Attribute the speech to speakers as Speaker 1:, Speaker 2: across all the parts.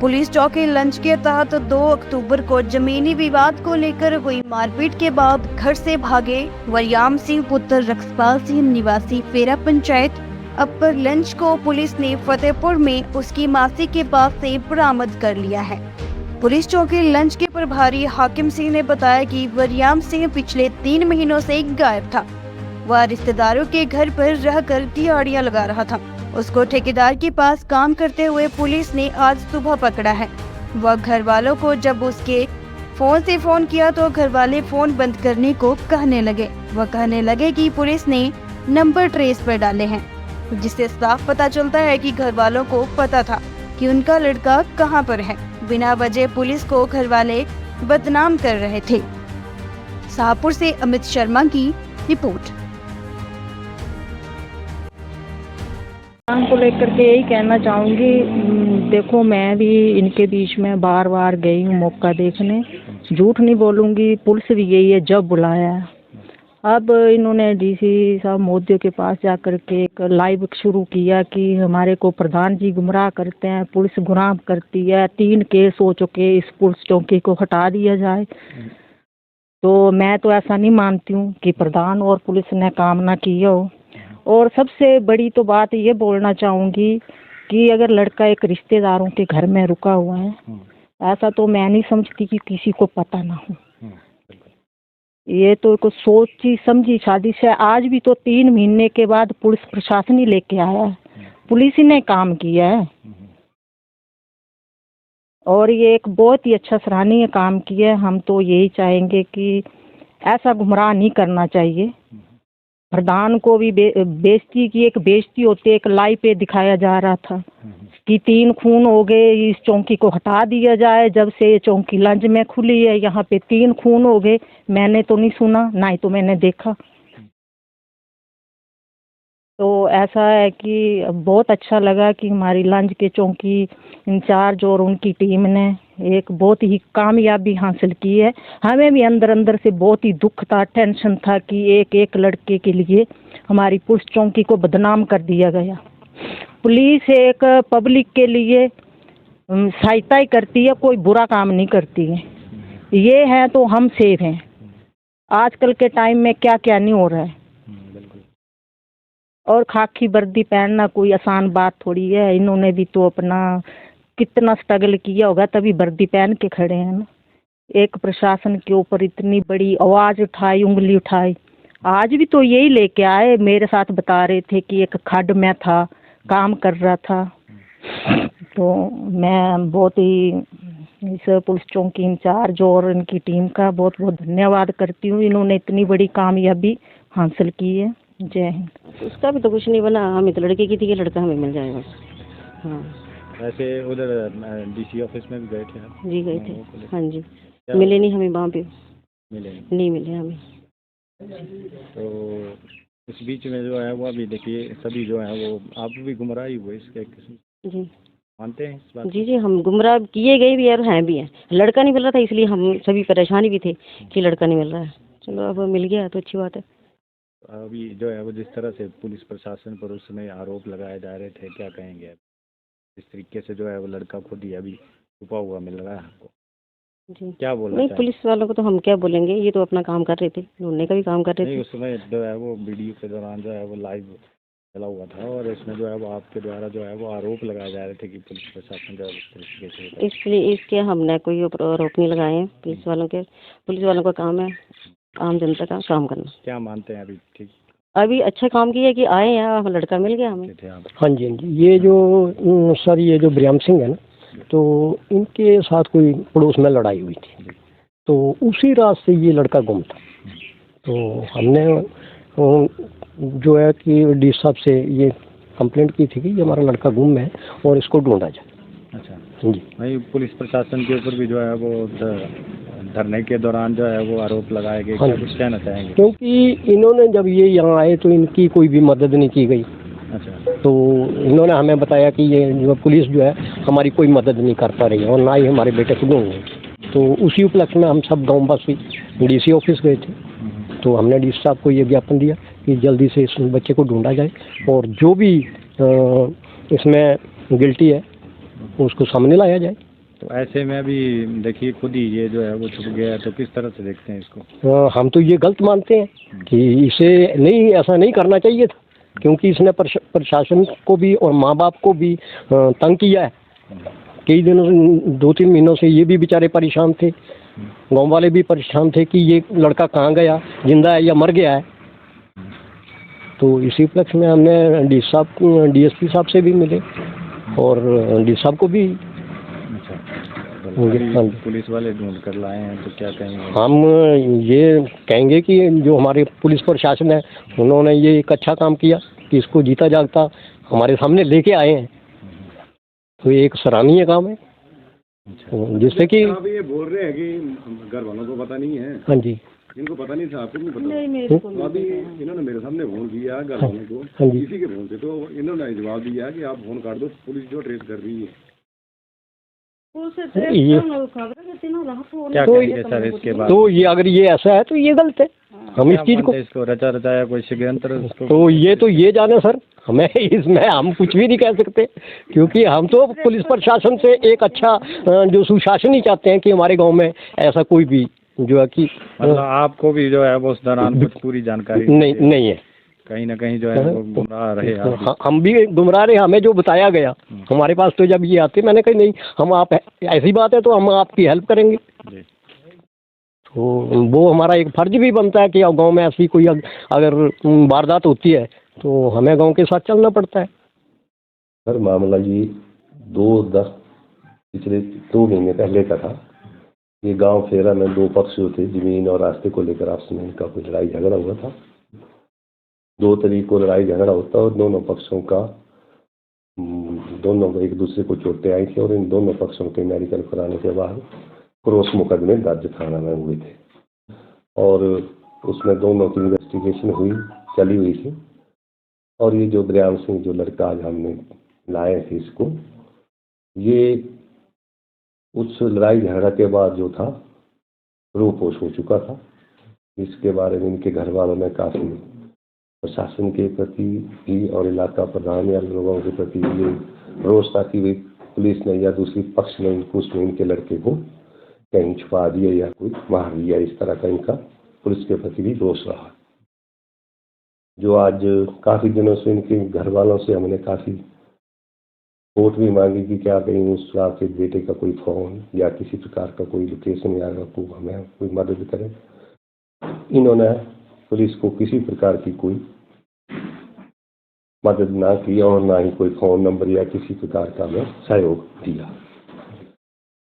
Speaker 1: Police चौकी lunch के तहत 2 अक्टूबर को जमीनी विवाद को लेकर हुई मारपीट के बाद घर से भागे वरयाम सिंह पुत्र रक्षपाल सिंह निवासी फेरा पंचायत अपर लंच को पुलिस ने फतेहपुर में उसकी मासी के पास से बरामद कर लिया है। पुलिस चौकी लंच के प्रभारी हाकिम सिंह ने बताया कि वरयाम सिंह पिछले 3 महीनों से गायब था। वह रिश्तेदारों के घर पर रहकर दिहाड़ियां लगा रहा था। उसको ठेकेदार के पास काम करते हुए पुलिस ने आज सुबह पकड़ा है। वह घर वालों को जब उसके फोन से फोन किया तो घर वाले फोन बंद करने को कहने लगे। वह कहने लगे कि पुलिस ने नंबर ट्रेस पर डाले हैं, जिससे साफ पता चलता है कि घर वालों को पता था कि उनका लड़का कहां पर है। बिना वजह पुलिस को घर वाले बदनाम कर रहे थे। शाहपुर से अमित शर्मा की रिपोर्ट।
Speaker 2: को लेकर के यही कहना चाहूँगी, देखो मैं भी इनके बीच में बार बार गई हूँ मौका देखने, झूठ नहीं बोलूँगी, पुलिस भी गई है जब बुलाया है। अब इन्होंने डीसी साहब मोदी के पास जा कर के एक लाइव शुरू किया कि हमारे को प्रधान जी गुमराह करते हैं, पुलिस गुमराह करती है, 3 केस हो चुके, इस पुलिस चौकी को हटा दिया जाए। तो मैं तो ऐसा नहीं मानती हूँ कि प्रधान और पुलिस ने काम ना किया हो। और सबसे बड़ी तो बात ये बोलना चाहूँगी कि अगर लड़का एक रिश्तेदारों के घर में रुका हुआ है, ऐसा तो मैं नहीं समझती कि किसी को पता ना हो। ये तो कुछ सोची समझी साजिश है। आज भी तो 3 महीने के बाद पुलिस प्रशासन ही लेके आया है, पुलिस ही ने काम किया है। और ये एक बहुत ही अच्छा सराहनीय काम किया है। हम तो यही चाहेंगे कि ऐसा गुमराह नहीं करना चाहिए। प्रधान को भी बेइज्जती की, एक बेइज्जती होती है, एक लाइव पे दिखाया जा रहा था कि 3 खून हो गए, इस चौकी को हटा दिया जाए। जब से ये चौकी लंच में खुली है यहाँ पे 3 खून हो गए, मैंने तो नहीं सुना, ना ही तो मैंने देखा। तो ऐसा है कि बहुत अच्छा लगा कि हमारी लंच के चौकी इंचार्ज और उनकी टीम ने एक बहुत ही कामयाबी हासिल की है। हमें भी अंदर अंदर से बहुत ही दुख था, टेंशन था कि एक लड़के के लिए हमारी पुलिस चौकी को बदनाम कर दिया गया। पुलिस एक पब्लिक के लिए सहायता ही करती है, कोई बुरा काम नहीं करती है। ये है तो हम सेफ हैं। आजकल के टाइम में क्या क्या नहीं हो रहा है। और खाकी वर्दी पहनना कोई आसान बात थोड़ी है। इन्होंने भी तो अपना कितना स्ट्रगल किया होगा तभी वर्दी पहन के खड़े हैं ना। एक प्रशासन के ऊपर इतनी बड़ी आवाज़ उठाई, उंगली उठाई। आज भी तो यही लेके आए, मेरे साथ बता रहे थे कि एक खड्ड में था, काम कर रहा था। तो मैं बहुत ही इस पुलिस चौकी इंचार्ज और इनकी टीम का बहुत बहुत धन्यवाद करती हूँ। इन्होंने इतनी बड़ी कामयाबी हासिल की है। जय हिंद।
Speaker 3: उसका भी तो कुछ नहीं बना, हमें तो लड़के की थी कि लड़का हमें मिल जाएगा। हाँ,
Speaker 4: वैसे उधर डीसी ऑफिस में भी गए थे आप?
Speaker 3: जी गए थे। हाँ जी, मिले नहीं हमें वहाँ पे,
Speaker 4: मिले
Speaker 3: नहीं मिले हमें।
Speaker 4: तो इस बीच में जो है वो अभी देखिए सभी जो है वो आप भी गुमराही हुए इसके
Speaker 3: जी
Speaker 4: मानते हैं इस बात?
Speaker 3: जी जी, हम गुमराह किए गए भी और हैं भी हैं। लड़का नहीं मिल रहा था इसलिए हम सभी परेशानी भी थे कि लड़का नहीं मिल रहा है। चलो अब मिल गया तो अच्छी बात है।
Speaker 4: अभी जो है वो जिस तरह से पुलिस प्रशासन पर उस समय आरोप लगाए जा रहे थे, क्या कहेंगे? इस तरीके से जो है वो लड़का खुद ही अभी छुपा हुआ मिल रहा है हमको,
Speaker 3: जी
Speaker 4: क्या बोलना
Speaker 3: नहीं,
Speaker 4: चाहेंगे?
Speaker 3: पुलिस वालों को तो हम क्या बोलेंगे, ये तो अपना काम कर रहे थे, ढूंढने का भी काम कर रहे
Speaker 4: नहीं,
Speaker 3: थे।
Speaker 4: उस समय जो है वो वीडियो के दौरान जो है वो लाइव चला हुआ था और इसमें जो है वो आपके द्वारा जो है वो आरोप लगाए जा रहे थे कि पुलिस प्रशासन जो है उस तरीके से।
Speaker 3: इसलिए इसके हमने कोई आरोप नहीं लगाए हैं पुलिस वालों के। पुलिस वालों का काम है आम जनता का काम करना।
Speaker 4: क्या मानते हैं अभी? ठीक,
Speaker 3: अभी अच्छा काम किया कि आए हैं, लड़का मिल गया हमें।
Speaker 5: हाँ जी हाँ जी। ये जो सर ये जो वरयाम सिंह है ना, तो इनके साथ कोई पड़ोस में लड़ाई हुई थी, तो उसी रात से ये लड़का गुम था। तो हमने जो है कि डी साहब से ये कंप्लेंट की थी कि ये हमारा लड़का गुम है और इसको ढूंढा जाए।
Speaker 4: अच्छा
Speaker 5: जी।
Speaker 4: भाई, पुलिस प्रशासन के ऊपर भी जो है वो धरने के दौरान जो है वो आरोप लगाए गए, क्या कुछ कहना चाहेंगे?
Speaker 5: क्योंकि इन्होंने जब ये यहाँ आए तो इनकी कोई भी मदद नहीं की गई।
Speaker 4: अच्छा,
Speaker 5: तो इन्होंने हमें बताया कि ये जो पुलिस जो है हमारी कोई मदद नहीं कर पा रही है और ना ही हमारे बेटे को ढूंढ। तो उसी उपलक्ष्य में हम सब गाँववासी डीसी ऑफिस गए थे। तो हमने डी साहब को ये ज्ञापन दिया कि जल्दी से इस बच्चे को ढूंढा जाए और जो भी इसमें गिल्टी है उसको सामने लाया जाए।
Speaker 4: तो ऐसे में अभी देखिए खुद ही ये जो है वो छुप गया है, तो किस तरह से देखते हैं इसको?
Speaker 5: हम तो ये गलत मानते हैं कि इसे नहीं, ऐसा नहीं करना चाहिए था, क्योंकि इसने प्रशासन को भी और माँ बाप को भी तंग किया है। कई दिनों से, 2-3 महीनों से ये भी बेचारे परेशान थे, गांव वाले भी परेशान थे कि ये लड़का कहाँ गया, जिंदा है या मर गया है। तो इसी उपलक्ष्य में हमने डीएसपी साहब से भी मिले और डी साहब को भी।
Speaker 4: अच्छा,
Speaker 5: हाँ जी।
Speaker 4: पुलिस वाले ढूंढ कर लाए हैं, तो क्या कहेंगे?
Speaker 5: हम ये कहेंगे कि जो हमारे पुलिस प्रशासन है, उन्होंने ये एक अच्छा काम किया कि इसको जीता जागता हमारे सामने लेके आए हैं, तो ये एक सराहनीय काम है। जिससे कि
Speaker 6: आप ये बोल रहे हैं कि घर वालों को पता नहीं है।
Speaker 5: हाँ जी,
Speaker 6: इनको पता नहीं था, आपको नहीं पता?
Speaker 3: नहीं, मेरे को
Speaker 6: तो अभी इन्होंने मेरे सामने फोन किया घर वालों को,
Speaker 5: हाँ जी।
Speaker 6: किसी के फोन से, तो इन्होंने जवाब दिया कि आप फोन काट दो, पुलिस जो ट्रेस कर रही है।
Speaker 5: ये
Speaker 4: क्या कहेंगे सर इसके बाद?
Speaker 5: तो ये अगर ये ऐसा है तो ये गलत है। हम इस चीज को,
Speaker 4: इसको रचा रचाया कोई षड्यंत्र इसको?
Speaker 5: तो ये जाने सर, हमें इसमें हम कुछ भी नहीं कह सकते, क्योंकि हम तो पुलिस प्रशासन से एक अच्छा जो सुशासन ही चाहते हैं कि हमारे गांव में ऐसा कोई भी जो है कि
Speaker 4: मतलब आपको भी जो है वो उस दौरान कुछ पूरी जानकारी
Speaker 5: नहीं है।
Speaker 4: कहीं ना कहीं जो है वो गुमराह रहे आप भी।
Speaker 5: हम भी गुमराह रहे, हमें जो बताया गया हमारे पास, तो जब ये आते मैंने कहा नहीं, हम आप ऐसी बात है तो हम आपकी हेल्प करेंगे।
Speaker 4: जी।
Speaker 5: तो वो हमारा एक फर्ज भी बनता है कि गांव में ऐसी कोई अगर वारदात होती है तो हमें गांव के साथ चलना पड़ता है।
Speaker 7: सर मामला ये पिछले 2 महीने पहले का था। ये गांव फेरा में 2 पक्ष जो थे, जमीन और रास्ते को लेकर आपस में इनका कोई लड़ाई झगड़ा हुआ था। 2 तारीख को लड़ाई झगड़ा होता और दोनों पक्षों का दोनों एक दूसरे को चोटें आई थी और इन दोनों पक्षों के मेडिकल कराने के बाद क्रॉस मुकदमे दर्ज थाना में हुए थे और उसमें दोनों की इन्वेस्टिगेशन चली हुई थी। और ये जो ब्रह्म सिंह जो लड़का आज हमने लाए थे इसको, ये उस लड़ाई झगड़ा के बाद जो था रूपोश हो चुका था। इसके बारे में इनके घर वालों ने काफ़ी प्रशासन के प्रति भी और इलाका प्रधान या लोगों के प्रति ये रोष था कि पुलिस ने या दूसरी पक्ष ने इनके लड़के को कहीं छुपा दिया या कोई मार दिया, इस तरह का इनका पुलिस के प्रति भी रोष रहा। जो आज काफ़ी दिनों से इनके घर वालों से हमने काफ़ी वोट भी मांगी कि क्या कहीं उस आपके बेटे का कोई फ़ोन या किसी प्रकार का कोई लोकेशन या को हमें कोई मदद करें। इन्होंने पुलिस को किसी प्रकार की कोई मदद ना की और ना ही कोई फ़ोन नंबर या किसी प्रकार का हमें सहयोग दिया।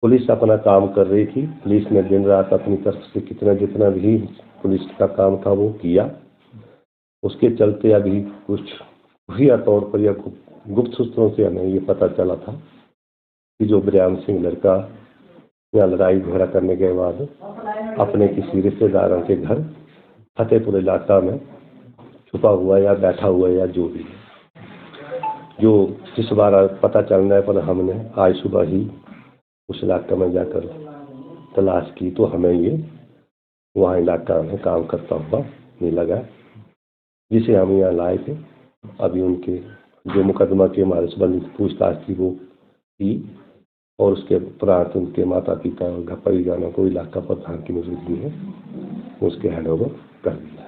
Speaker 7: पुलिस अपना काम कर रही थी। पुलिस ने दिन रात अपनी तरफ से जितना भी पुलिस का काम था वो किया। उसके चलते अभी कुछ खुफिया तौर पर या गुप्त सूत्रों से हमें ये पता चला था कि जो ब्रह्म सिंह लड़का या लड़ाई झगड़ा करने के बाद अपने किसी रिश्तेदारों के घर फतेहपुर इलाका में छुपा हुआ या बैठा हुआ या जो भी है, जो जिस बार पता चलने पर हमने आज सुबह ही उस इलाका में जाकर तलाश की तो हमें ये वहाँ इलाका में काम करता हुआ मिल लगा, जिसे हम यहाँ लाए थे। अभी उनके जो मुकदमा के हमारे संबंधित पूछताछ थी वो की और उसके उपरांत उनके माता पिता और परिजनों को इलाका प्रधान की मौजूदगी में उसके हैंड ओवर कर दिया।